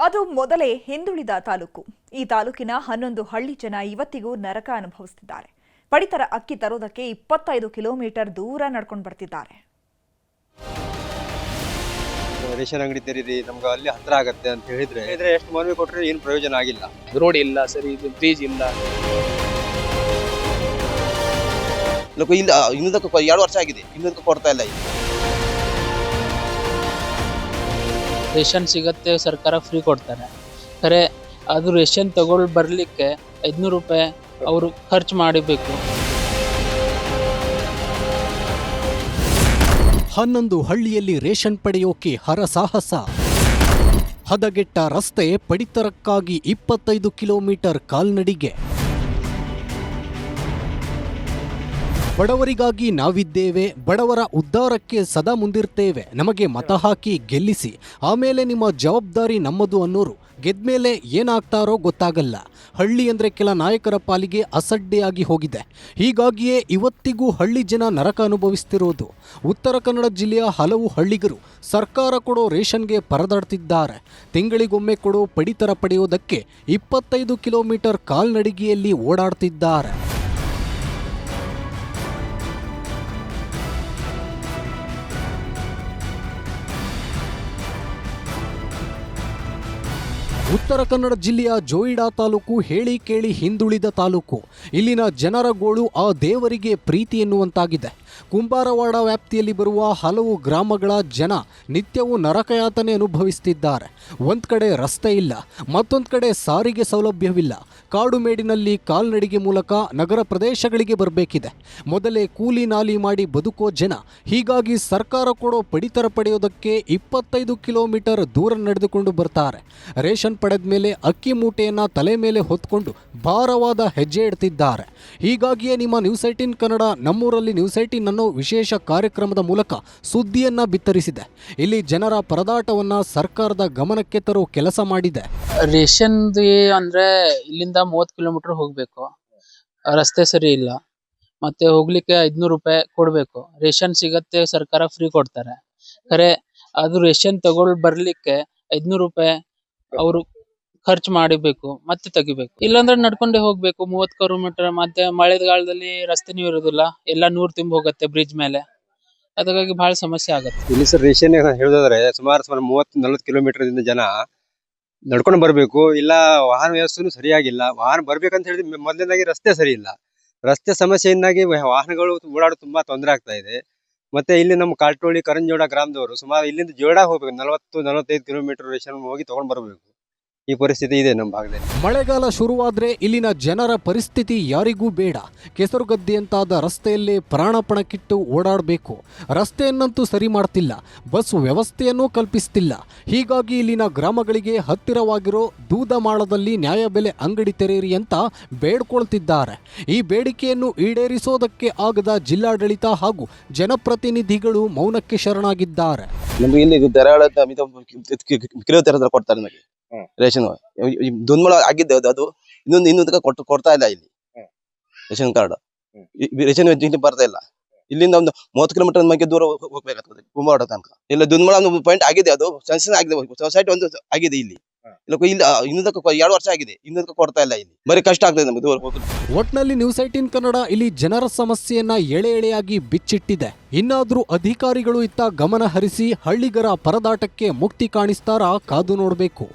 ಅದು ಮೊದಲೇ ಹಿಂದುಳಿದ ತಾಲೂಕು. ಈ ತಾಲೂಕಿನ 11 ಹಳ್ಳಿ ಜನ ಇವತ್ತಿಗೂ ನರಕ ಅನುಭವಿಸುತ್ತಿದ್ದಾರೆ. ಪಡಿತರ ಅಕ್ಕಿ ತರೋದಕ್ಕೆ 25 ಕಿಲೋಮೀಟರ್ ದೂರ ನಡ್ಕೊಂಡು ಬರ್ತಿದ್ದಾರೆ. ರೇಷನ್ ಅಂಗಡಿ ತೆರೀರಿ, ನಮ್ಗೆ ಅಲ್ಲಿ ಹತ್ರ ಆಗತ್ತೆ ಅಂತ ಹೇಳಿದ್ರೆ ಎಷ್ಟು ಮನವಿ ಕೊಟ್ಟರೆ ಏನು ಪ್ರಯೋಜನ ಆಗಿಲ್ಲ. ರೋಡ್ ಇಲ್ಲ ಸರಿ, ಇದು ಬ್ರಿಡ್ಜ್ ಇಲ್ಲ. ಇಲ್ಲ ಇನ್ನೊಂದಕ್ಕೆ 2 ವರ್ಷ ಆಗಿದೆ, ಇನ್ನೊಂದಕ್ಕೆ ಕೊಡ್ತಾ ಇಲ್ಲ. ರೇಷನ್ ಸಿಗತ್ತೆ, ಸರ್ಕಾರ ಫ್ರೀ ಕೊಡ್ತಾರೆ. ಖರೆ ಅದು ರೇಷನ್ ತಗೊಂಡು ಬರಲಿಕ್ಕೆ 500 ರೂಪಾಯಿ ಅವರು ಖರ್ಚು ಮಾಡಬೇಕು. 11 ಹಳ್ಳಿಯಲ್ಲಿ ರೇಷನ್ ಪಡೆಯೋಕೆ ಹರಸಾಹಸ. ಹದಗೆಟ್ಟ ರಸ್ತೆ, ಪಡಿತರಕ್ಕಾಗಿ 25 ಕಿಲೋಮೀಟರ್ ಕಾಲ್ನಡಿಗೆ. ಬಡವರಿಗಾಗಿ ನಾವಿದ್ದೇವೆ, ಬಡವರ ಉದ್ಧಾರಕ್ಕೆ ಸದಾ ಮುಂದಿರ್ತೇವೆ, ನಮಗೆ ಮತ ಹಾಕಿ ಗೆಲ್ಲಿಸಿ, ಆಮೇಲೆ ನಿಮ್ಮ ಜವಾಬ್ದಾರಿ ನಮ್ಮದು ಅನ್ನೋರು ಗೆದ್ಮೇಲೆ ಏನಾಗ್ತಾರೋ ಗೊತ್ತಾಗಲ್ಲ. ಹಳ್ಳಿ ಅಂದರೆ ಕೆಲ ನಾಯಕರ ಪಾಲಿಗೆ ಅಸಡ್ಡೆಯಾಗಿ ಹೋಗಿದೆ. ಹೀಗಾಗಿಯೇ ಇವತ್ತಿಗೂ ಹಳ್ಳಿ ಜನ ನರಕ ಅನುಭವಿಸ್ತಿರೋದು. ಉತ್ತರ ಕನ್ನಡ ಜಿಲ್ಲೆಯ ಹಲವು ಹಳ್ಳಿಗರು ಸರ್ಕಾರ ಕೊಡೋ ರೇಷನ್ಗೆ ಪರದಾಡ್ತಿದ್ದಾರೆ. ತಿಂಗಳಿಗೊಮ್ಮೆ ಕೊಡೋ ಪಡಿತರ ಪಡೆಯೋದಕ್ಕೆ 25 ಕಿಲೋಮೀಟರ್ ಕಾಲ್ನಡಿಗೆಯಲ್ಲಿ ಓಡಾಡ್ತಿದ್ದಾರೆ. ಉತ್ತರ ಕನ್ನಡ ಜಿಲ್ಲೆಯ ಜೋಯಿಡಾ ತಾಲೂಕು ಹೇಳಿ ಕೇಳಿ ಹಿಂದುಳಿದ ತಾಲೂಕು. ಇಲ್ಲಿನ ಜನರ ಗೋಳು ಆ ದೇವರಿಗೆ ಪ್ರೀತಿ ಎನ್ನುವಂತಾಗಿದೆ. ಕುಂಬಾರವಾಡ ವ್ಯಾಪ್ತಿಯಲ್ಲಿ ಬರುವ ಹಲವು ಗ್ರಾಮಗಳ ಜನ ನಿತ್ಯವೂ ನರಕಯಾತನೆ ಅನುಭವಿಸುತ್ತಿದ್ದಾರೆ. ಒಂದು ಕಡೆ ರಸ್ತೆ ಇಲ್ಲ, ಮತ್ತೊಂದು ಕಡೆ ಸಾರಿಗೆ ಸೌಲಭ್ಯವಿಲ್ಲ. ಕಾಡು ಮೇಡಿನಲ್ಲಿ ಕಾಲ್ನಡಿಗೆ ಮೂಲಕ ನಗರ ಪ್ರದೇಶಗಳಿಗೆ ಬರಬೇಕಿದೆ. ಮೊದಲೇ ಕೂಲಿ ನಾಲಿ ಮಾಡಿ ಬದುಕೋ ಜನ ಹೀಗಾಗಿ ಸರ್ಕಾರ ಕೊಡೋ ಪಡಿತರ ಪಡೆಯೋದಕ್ಕೆ 25 ಕಿಲೋಮೀಟರ್ ದೂರ ನಡೆದುಕೊಂಡು ಬರ್ತಾರೆ. ರೇಷನ್ ಪಡೆದ ಮೇಲೆ ಅಕ್ಕಿ ಮೂಟೆಯನ್ನು ತಲೆ ಮೇಲೆ ಹೊತ್ಕೊಂಡು ಭಾರವಾದ ಹೆಜ್ಜೆ ಇಡ್ತಿದ್ದಾರೆ. ಹೀಗಾಗಿಯೇ ನಿಮ್ಮ ನ್ಯೂಸ್ 18 ಕನ್ನಡ ನಮ್ಮೂರಲ್ಲಿ ನ್ಯೂಸ್ 18 ಅನ್ನೋ ವಿಶೇಷ ಕಾರ್ಯಕ್ರಮದ ಮೂಲಕ ಸುದ್ದಿಯನ್ನ ಬಿತ್ತರಿಸಿದೆ. ಇಲ್ಲಿ ಜನರ ಪರದಾಟವನ್ನ ಸರ್ಕಾರದ ಗಮನಕ್ಕೆ ತರೋ ಕೆಲಸ ಮಾಡಿದೆ. ರೇಷನ್ ಅಂದ್ರೆ ಇಲ್ಲಿಂದ 30 ಕಿಲೋಮೀಟರ್ ಹೋಗ್ಬೇಕು, ರಸ್ತೆ ಸರಿ ಇಲ್ಲ, ಮತ್ತೆ ಹೋಗ್ಲಿಕ್ಕೆ 500 ರೂಪಾಯಿ ಕೊಡ್ಬೇಕು. ರೇಷನ್ ಸಿಗತ್ತೆ, ಸರ್ಕಾರ ಫ್ರೀ ಕೊಡ್ತಾರೆ. ಖರೆ ಅದು ರೇಷನ್ ತಗೊಂಡು ಬರ್ಲಿಕ್ಕೆ 500 ರೂಪಾಯಿ ಅವರು ಖರ್ಚು ಮಾಡಬೇಕು, ಮತ್ತೆ ತೆಗಿಬೇಕು. ಇಲ್ಲಾಂದ್ರೆ ನಡ್ಕೊಂಡೇ ಹೋಗ್ಬೇಕು 30 ಕಿಲೋಮೀಟರ್. ಮತ್ತೆ ಮಳೆಗಾಲದಲ್ಲಿ ರಸ್ತೆನೂ ಇರೋದಿಲ್ಲ, ಎಲ್ಲ ನೀರು ತುಂಬಿ ಹೋಗುತ್ತೆ ಬ್ರಿಡ್ಜ್ ಮೇಲೆ. ಅದಕ್ಕಾಗಿ ಬಹಳ ಸಮಸ್ಯೆ ಆಗುತ್ತೆ. ಇಲ್ಲಿ ಸರ್ ರೇಷನ್ ಹೇಳಿದ್ರೆ ಸುಮಾರು 30-40 ಕಿಲೋಮೀಟರ್ ಜನ ನಡ್ಕೊಂಡು ಬರಬೇಕು. ಇಲ್ಲ ವಾಹನ ವ್ಯವಸ್ಥೆನೂ ಸರಿಯಾಗಿಲ್ಲ. ವಾಹನ ಬರ್ಬೇಕಂತ ಹೇಳಿದ್ರೆ ಮೊದಲನೇದಾಗಿ ರಸ್ತೆ ಸರಿ ಇಲ್ಲ. ರಸ್ತೆ ಸಮಸ್ಯೆಯಿಂದಾಗಿ ವಾಹನಗಳು ಓಡಾಡೋದು ತುಂಬಾ ತೊಂದರೆ ಆಗ್ತಾ ಇದೆ. ಮತ್ತೆ ಇಲ್ಲಿ ನಮ್ಮ ಕಾಲ್ಟೋಳಿ ಕರಂಜೋಡ ಗ್ರಾಮದವರು ಸುಮಾರು ಇಲ್ಲಿಂದ ಜೋಡ ಹೋಗ್ಬೇಕು, 40-45 ಕಿಲೋಮೀಟರ್ ರೇಷನ್ ಹೋಗಿ ತಗೊಂಡ್ ಬರಬೇಕು. ಈ ಪರಿಸ್ಥಿತಿ ಇದೆ ನಮ್ಮ ಭಾಗದಲ್ಲಿ. ಮಳೆಗಾಲ ಶುರುವಾದ್ರೆ ಇಲ್ಲಿನ ಜನರ ಪರಿಸ್ಥಿತಿ ಯಾರಿಗೂ ಬೇಡ. ಕೆಸರುಗದ್ದೆಯಂತಾದ ರಸ್ತೆಯಲ್ಲೇ ಪ್ರಾಣಪಣಕ್ಕಿಟ್ಟು ಓಡಾಡಬೇಕು. ರಸ್ತೆಯನ್ನಂತೂ ಸರಿ ಮಾಡ್ತಿಲ್ಲ, ಬಸ್ ವ್ಯವಸ್ಥೆಯನ್ನೂ ಕಲ್ಪಿಸ್ತಿಲ್ಲ. ಹೀಗಾಗಿ ಇಲ್ಲಿನ ಗ್ರಾಮಗಳಿಗೆ ಹತ್ತಿರವಾಗಿರೋ ದೂದಮಾಳದಲ್ಲಿ ನ್ಯಾಯಬೆಲೆ ಅಂಗಡಿ ತೆರೆಯಿರಿ ಅಂತ ಬೇಡ್ಕೊಳ್ತಿದ್ದಾರೆ. ಈ ಬೇಡಿಕೆಯನ್ನು ಈಡೇರಿಸೋದಕ್ಕೆ ಆಗದ ಜಿಲ್ಲಾಡಳಿತ ಹಾಗೂ ಜನಪ್ರತಿನಿಧಿಗಳು ಮೌನಕ್ಕೆ ಶರಣಾಗಿದ್ದಾರೆ. ನಮ್ಗೆ ಇಲ್ಲಿ ಕಿಲೋ ಕೊಡ್ತಾರೆ ನಮಗೆ ರೇಷನ್. ದುನ್ಮಳ ಆಗಿದ್ದೆ ಅದು ಇನ್ನೊಂದಕ್ಕೆ ಕೊಡ್ತಾ ಇಲ್ಲ. ಇಲ್ಲಿ ರೇಷನ್ ಕಾರ್ಡ್, ರೇಷನ್ ಬರ್ತಾ ಇಲ್ಲ. ಇಲ್ಲಿಂದ ಒಂದು 30 ಕಿಲೋಮೀಟರ್ ಬಗ್ಗೆ ದೂರ ಹೋಗ್ಬೇಕಾಗ್ತದೆ ಕುಂಬಾಡ ತನಕ. ಇಲ್ಲ ದುನ್ಮಳ ಒಂದು ಪಾಯಿಂಟ್ ಆಗಿದೆ, ಅದು ಸೆನ್ಸನ್ ಆಗಿದೆ, ಸೊಸೈಟಿ ಒಂದು ಆಗಿದೆ. ಇಲ್ಲಿ ಇಲ್ಲ ಇನ್ನೊಂದಕ್ಕೆ 2 ವರ್ಷ ಆಗಿದೆ, ಇನ್ನೊಂದಕ್ಕೆ ಕೊಡ್ತಾ ಇಲ್ಲ. ಇಲ್ಲಿ ಬರೀ ಕಷ್ಟ ಆಗ್ತದೆ ನಮ್ಗೆ ದೂರ ಹೋಗಿ. ಒಟ್ನಲ್ಲಿ ನ್ಯೂಸ್ 18 ಕನ್ನಡ ಇಲ್ಲಿ ಜನರ ಸಮಸ್ಯೆಯನ್ನ ಎಳೆ ಎಳೆಯಾಗಿ ಬಿಚ್ಚಿಟ್ಟಿದೆ. ಇನ್ನಾದ್ರೂ ಅಧಿಕಾರಿಗಳು ಇತ್ತ ಗಮನ ಹರಿಸಿ ಹಳ್ಳಿಗರ ಪರದಾಟಕ್ಕೆ ಮುಕ್ತಿ ಕಾಣಿಸ್ತಾರಾ ಕಾದು ನೋಡಬೇಕು.